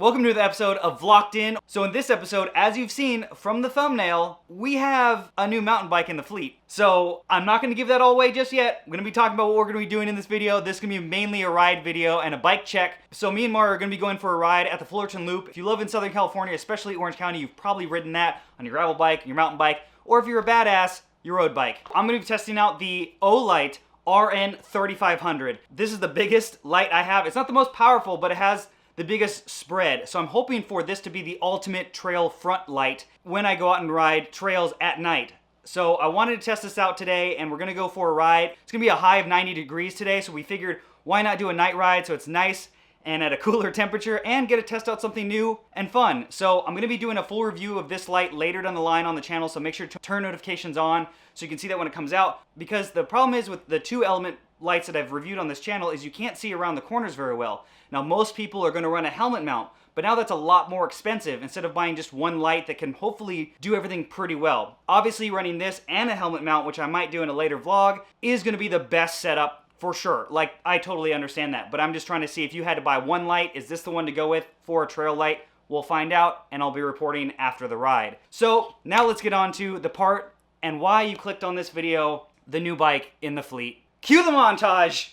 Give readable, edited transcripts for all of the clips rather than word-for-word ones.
Welcome to the episode of Lockedin. So in this episode, as you've seen from the thumbnail, we have a new mountain bike in the fleet. So I'm not going to give that all away just yet. I'm going to be talking about what we're going to be doing in this video. This is going to be mainly a ride video and a bike check. So me and Mario are going to be going for a ride at the Fullerton Loop. If you live in Southern California, especially Orange County, you've probably ridden that on your gravel bike, your mountain bike, or if you're a badass, your road bike. I'm going to be testing out the Olight RN3500. This is the biggest light I have. It's not the most powerful, but it has the biggest spread. So I'm hoping for this to be the ultimate trail front light when I go out and ride trails at night. So I wanted to test this out today, and we're gonna go for a ride. It's gonna be a high of 90 degrees today, so we figured why not do a night ride so it's nice and at a cooler temperature and get to test out something new and fun. So I'm gonna be doing a full review of this light later down the line on the channel, so make sure to turn notifications on so you can see that when it comes out. Because the problem is with the two element lights that I've reviewed on this channel is you can't see around the corners very well. Now most people are gonna run a helmet mount, but now that's a lot more expensive instead of buying just one light that can hopefully do everything pretty well. Obviously running this and a helmet mount, which I might do in a later vlog, is gonna be the best setup for sure. Like, I totally understand that, but I'm just trying to see if you had to buy one light, is this the one to go with for a trail light? We'll find out, and I'll be reporting after the ride. So now let's get on to the part and why you clicked on this video, the new bike in the fleet. Cue the montage!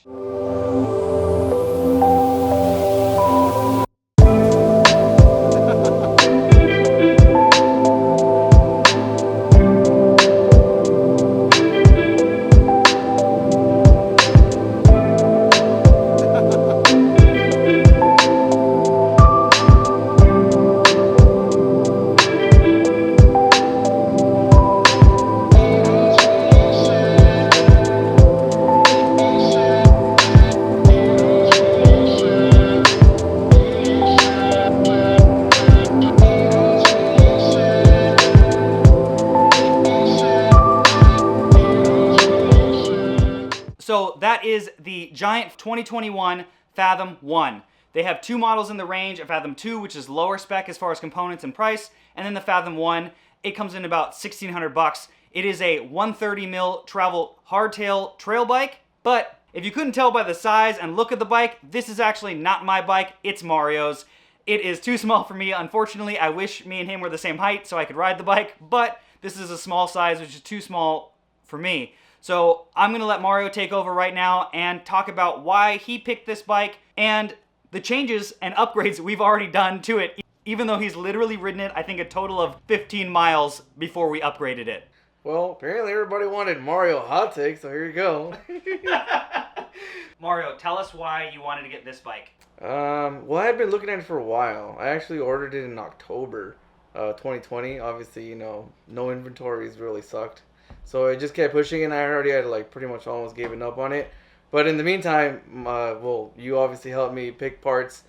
So that is the Giant 2021 Fathom 1. They have two models in the range, a Fathom 2, which is lower spec as far as components and price, and then the Fathom 1, it comes in about $1,600. It is a 130 mil travel hardtail trail bike, but if you couldn't tell by the size and look of the bike, this is actually not my bike, it's Mario's. It is too small for me, unfortunately. I wish me and him were the same height so I could ride the bike, but this is a small size, which is too small for me. So I'm gonna let Mario take over right now and talk about why he picked this bike and the changes and upgrades we've already done to it, even though he's literally ridden it, I think, a total of 15 miles before we upgraded it. Well, apparently everybody wanted Mario hot take, so here you go. Mario, tell us why you wanted to get this bike. Well, I had been looking at it for a while. I actually ordered it in October 2020. Obviously, you know, no inventories really sucked. So I just kept pushing, and I already had like pretty much almost given up on it. But in the meantime, well, you obviously helped me pick parts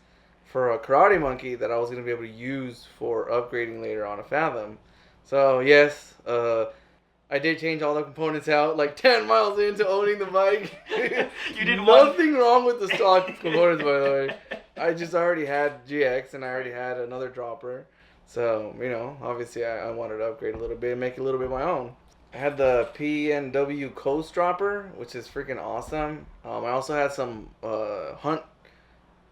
for a Karate Monkey that I was going to be able to use for upgrading later on a Fathom. So yes, I did change all the components out like 10 miles into owning the bike. You did nothing wrong with the stock components, by the way. I just already had GX, and I already had another dropper. So, you know, obviously I wanted to upgrade a little bit and make it a little bit my own. I had the PNW Coast Dropper, which is freaking awesome. I also had some Hunt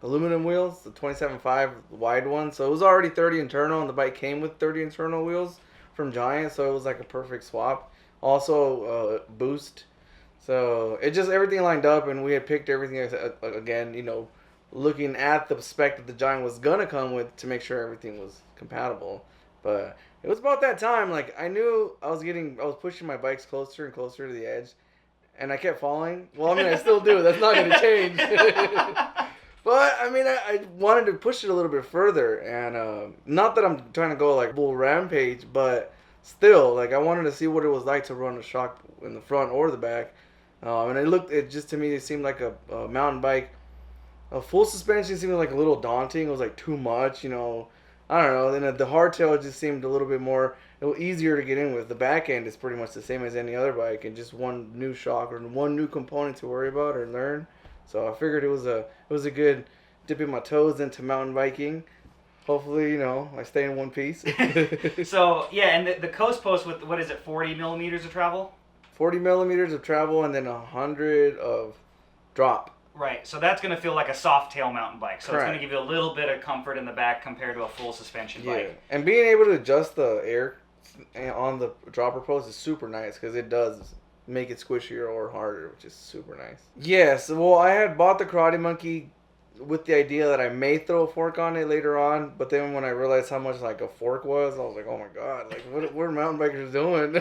aluminum wheels, the 27.5 wide one. So it was already 30 internal, and the bike came with 30 internal wheels from Giant, so it was like a perfect swap. Also boost. So it just, everything lined up, and we had picked everything again, you know, looking at the spec that the Giant was gonna come with to make sure everything was compatible. But it was about that time, like, I knew I was pushing my bikes closer and closer to the edge, and I kept falling. Well, I mean, I still do. That's not going to change. But, I mean, I wanted to push it a little bit further, and not that I'm trying to go, like, bull rampage, but still, like, I wanted to see what it was like to run a shock in the front or the back. And it just, to me, it seemed like a mountain bike. A full suspension seemed like a little daunting. It was, like, too much, you know. I don't know. Then the hardtail just seemed a little bit more easier to get in with. The back end is pretty much the same as any other bike, and just one new shock or one new component to worry about or learn. So I figured it was a good dipping my toes into mountain biking. Hopefully, you know, I stay in one piece. So yeah, and the Coast Post with, what is it, 40 millimeters of travel? 40 millimeters of travel, and then 100 of drop. Right, so that's going to feel like a soft tail mountain bike. So Correct. it's going to give you a little bit of comfort in the back compared to a full suspension bike. And being able to adjust the air on the dropper post is super nice because it does make it squishier or harder, which is super nice. Yes, well, I had bought the Karate Monkey with the idea that I may throw a fork on it later on, but then when I realized how much like a fork was, I was like, oh my god, like what are mountain bikers doing?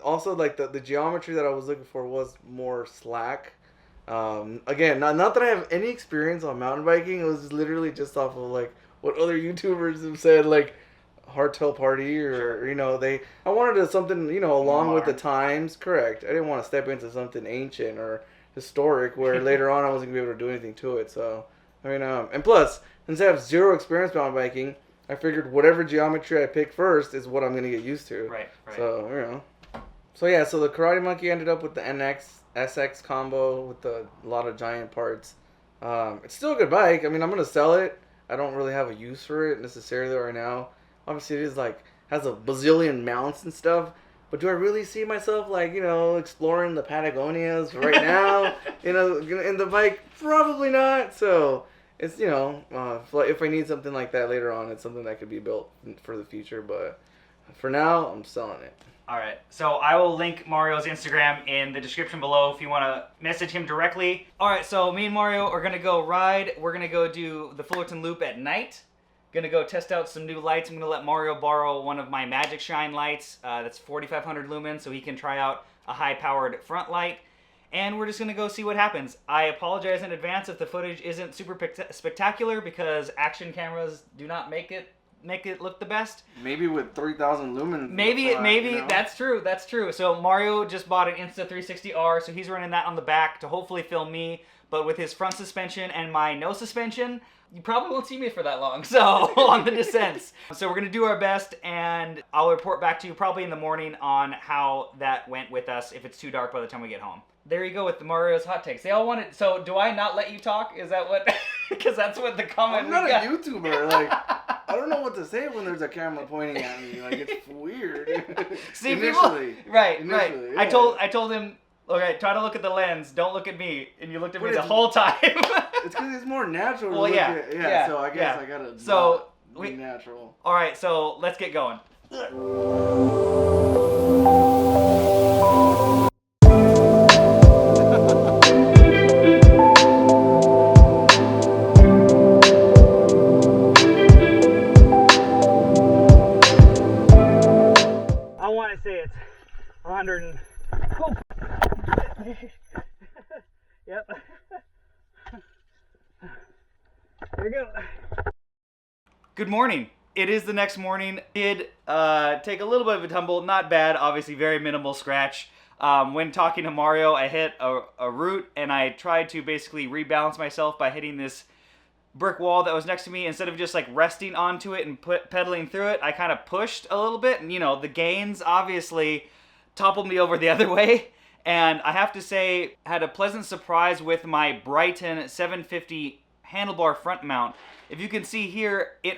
Also like the geometry that I was looking for was more slack. Again, not that I have any experience on mountain biking. It was literally just off of like what other YouTubers have said, like Hardtail Party or I wanted something along with the times. Correct. I didn't want to step into something ancient or historic where later on I wasn't gonna be able to do anything to it. So and plus, since I have zero experience mountain biking, I figured whatever geometry I pick first is what I'm gonna get used to. Right. So so the Karate Monkey ended up with the NX SX combo with a lot of giant parts. It's still a good bike. I mean, I'm gonna sell it. I don't really have a use for it necessarily right now. Obviously, it is has a bazillion mounts and stuff. But do I really see myself exploring the Patagonias right now? In the bike, probably not. So it's if I need something like that later on, it's something that could be built for the future. But for now, I'm selling it. All right, so I will link Mario's Instagram in the description below if you want to message him directly. All right, so me and Mario are going to go ride. We're going to go do the Fullerton Loop at night. Going to go test out some new lights. I'm going to let Mario borrow one of my Magic Shine lights. That's 4,500 lumens, so he can try out a high-powered front light. And we're just going to go see what happens. I apologize in advance if the footage isn't super spectacular because action cameras do not make it look the best. Maybe with 3,000 lumens. Maybe that's true. That's true. So Mario just bought an Insta360R, so he's running that on the back to hopefully film me. But with his front suspension and my no suspension, you probably won't see me for that long. So on the descents. So we're gonna do our best, and I'll report back to you probably in the morning on how that went with us. If it's too dark by the time we get home. There you go with the Mario's hot takes. They all wanted. So do I not let you talk? Is that what? Because that's what the comment. I'm not a YouTuber. Like I don't know what to say when there's a camera pointing at me. Like it's weird. See, initially, right. Yeah. I told him, okay, try to look at the lens. Don't look at me. And you looked at me the whole time. It's because it's more natural. Well, yeah. So I guess I gotta be natural. All right, so let's get going. I want to say it's 100 and... Oh. Yep. There we go. Good morning. It is the next morning. Did take a little bit of a tumble. Not bad. Obviously, very minimal scratch. When talking to Mario, I hit a root, and I tried to basically rebalance myself by hitting this brick wall that was next to me. Instead of just like resting onto it and pedaling through it, I kind of pushed a little bit, and the gains obviously toppled me over the other way. And I have to say, had a pleasant surprise with my Brighton 750 handlebar front mount. If you can see here, it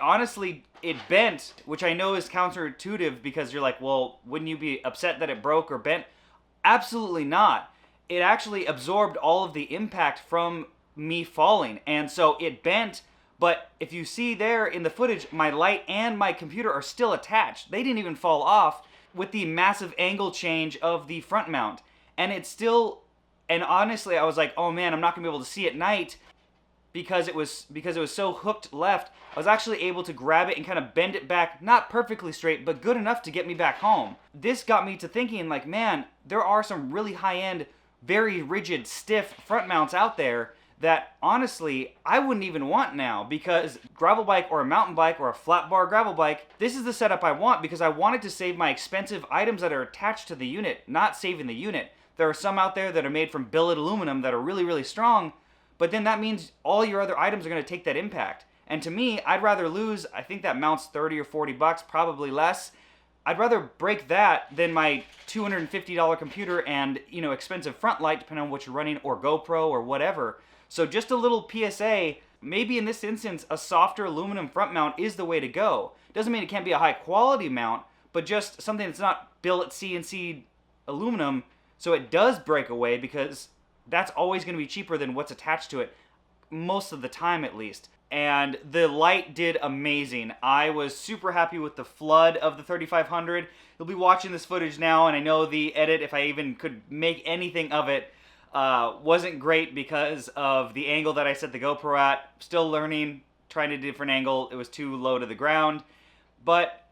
bent, which I know is counterintuitive because you're like, well, wouldn't you be upset that it broke or bent? Absolutely not. It actually absorbed all of the impact from me falling, and so it bent. But if you see there in the footage, my light and my computer are still attached. They didn't even fall off with the massive angle change of the front mount. And it's still, and honestly, I was like, oh man, I'm not gonna be able to see at night because it was so hooked left. I was actually able to grab it and kind of bend it back, not perfectly straight, but good enough to get me back home. This got me to thinking, like, man, there are some really high-end, very rigid, stiff front mounts out there that honestly I wouldn't even want now, because gravel bike or a mountain bike or a flat bar gravel bike, this is the setup I want because I wanted to save my expensive items that are attached to the unit, not saving the unit. There are some out there that are made from billet aluminum that are really, really strong, but then that means all your other items are going to take that impact. And to me, I'd rather lose, I think that mount's 30 or 40 bucks, probably less. I'd rather break that than my $250 computer and, expensive front light, depending on what you're running, or GoPro or whatever. So just a little PSA, maybe in this instance, a softer aluminum front mount is the way to go. Doesn't mean it can't be a high quality mount, but just something that's not billet CNC aluminum, so it does break away, because that's always going to be cheaper than what's attached to it, most of the time at least. And the light did amazing. I was super happy with the flood of the 3500. You'll be watching this footage now, and I know the edit, if I even could make anything of it, wasn't great because of the angle that I set the GoPro at. Still learning, trying a different angle. It was too low to the ground. But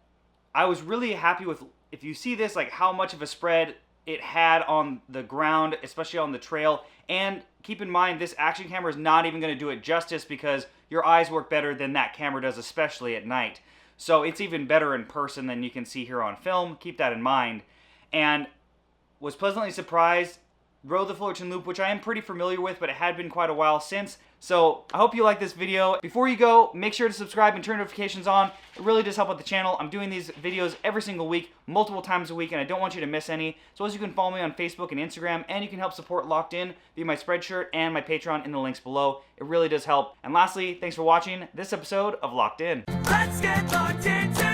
I was really happy with, if you see this, like how much of a spread it had on the ground, especially on the trail. And keep in mind, this action camera is not even going to do it justice, because your eyes work better than that camera does, especially at night. So it's even better in person than you can see here on film. Keep that in mind. And was pleasantly surprised. Rode the Fullerton loop, which I am pretty familiar with, but it had been quite a while since. So I hope you like this video. Before you go, make sure to subscribe and turn notifications on. It really does help out the channel. I'm doing these videos every single week, multiple times a week, and I don't want you to miss any. So as you can follow me on Facebook and Instagram, and you can help support Lockedin via my Spreadshirt and my Pateron in the links below. It really does help. And lastly, thanks for watching this episode of Lockedin. Let's get locked into